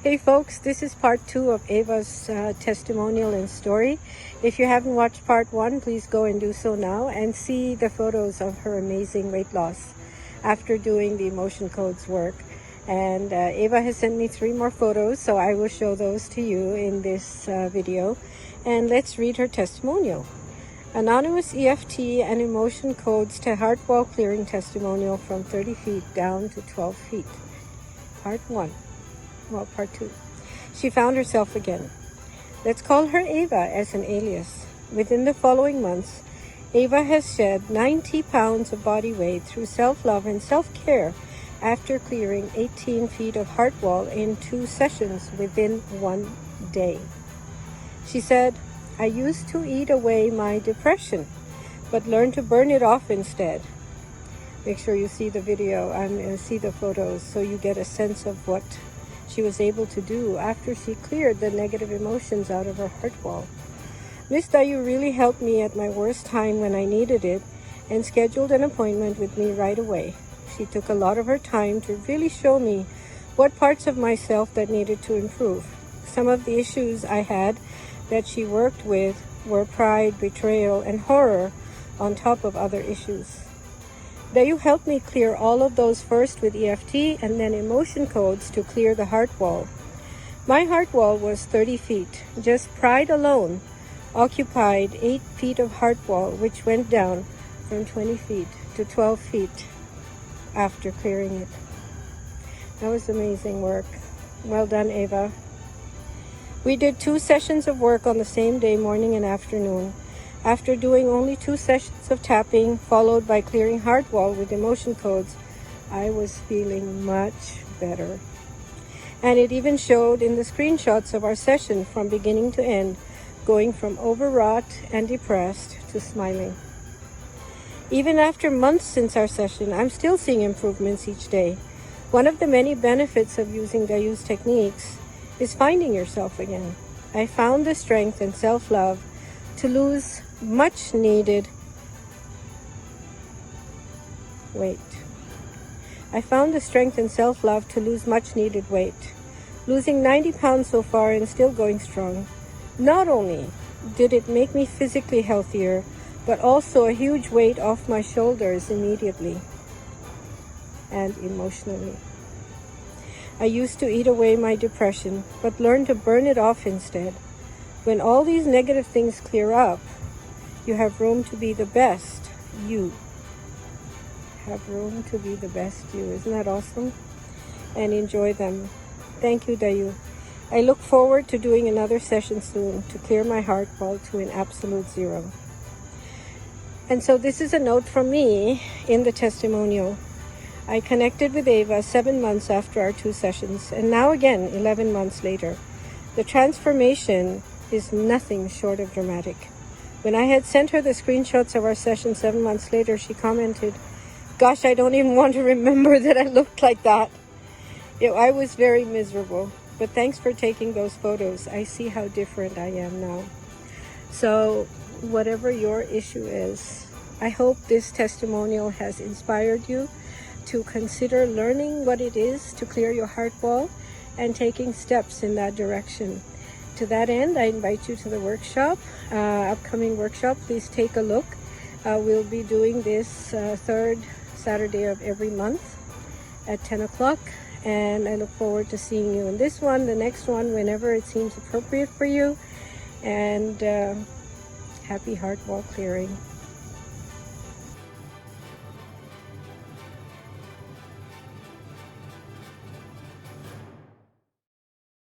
Hey folks, this is part 2 of Ava's testimonial and story. If you haven't watched part 1, please go and do so now and see the photos of her amazing weight loss after doing the emotion codes work. And Ava has sent me 3 more photos, so I will show those to you in this video. And let's read her testimonial. Anonymous EFT and emotion codes to heart wall clearing testimonial from 30 feet down to 12 feet. Part 1. Well, part 2. She found herself again. Let's call her Ava as an alias. Within the following months, Ava has shed 90 pounds of body weight through self-love and self-care after clearing 18 feet of heart wall in 2 sessions within 1 day. She said, I used to eat away my depression, but learned to burn it off instead. Make sure you see the video and see the photos so you get a sense of what she was able to do after she cleared the negative emotions out of her heart wall. Miss Dayu really helped me at my worst time when I needed it and scheduled an appointment with me right away. She took a lot of her time to really show me what parts of myself that needed to improve. Some of the issues I had that she worked with were pride, betrayal, and horror on top of other issues. Dayu helped me clear all of those first with EFT and then emotion codes to clear the heart wall. My heart wall was 30 feet. Just pride alone occupied 8 feet of heart wall, which went down from 20 feet to 12 feet after clearing it. That was amazing work. Well done, Ava. We did 2 sessions of work on the same day, morning and afternoon. After doing only 2 sessions of tapping, followed by clearing heart wall with emotion codes, I was feeling much better. And it even showed in the screenshots of our session from beginning to end, going from overwrought and depressed to smiling. Even after months since our session, I'm still seeing improvements each day. One of the many benefits of using Dayu's techniques is finding yourself again. I found the strength and self-love to lose much needed weight. I found the strength and self-love to lose much needed weight. Losing 90 pounds so far and still going strong. Not only did it make me physically healthier, but also a huge weight off my shoulders immediately and emotionally. I used to eat away my depression, but learned to burn it off instead. When all these negative things clear up, you have room to be the best you. Have room to be the best you. Isn't that awesome? And enjoy them. Thank you, Dayu. I look forward to doing another session soon to clear my heart wall to an absolute 0. And so this is a note from me in the testimonial. I connected with Ava 7 months after our 2 sessions, and now again 11 months later. The transformation is nothing short of dramatic. When I had sent her the screenshots of our session 7 months later, she commented, "Gosh, I don't even want to remember that I looked like that." I was very miserable, but thanks for taking those photos. I see how different I am now. So whatever your issue is, I hope this testimonial has inspired you to consider learning what it is to clear your heart wall and taking steps in that direction. To that end, I invite you to the workshop, upcoming workshop. Please take a look. We'll be doing this 3rd Saturday of every month at 10 o'clock. And I look forward to seeing you in this one, the next one, whenever it seems appropriate for you. And happy heart wall clearing.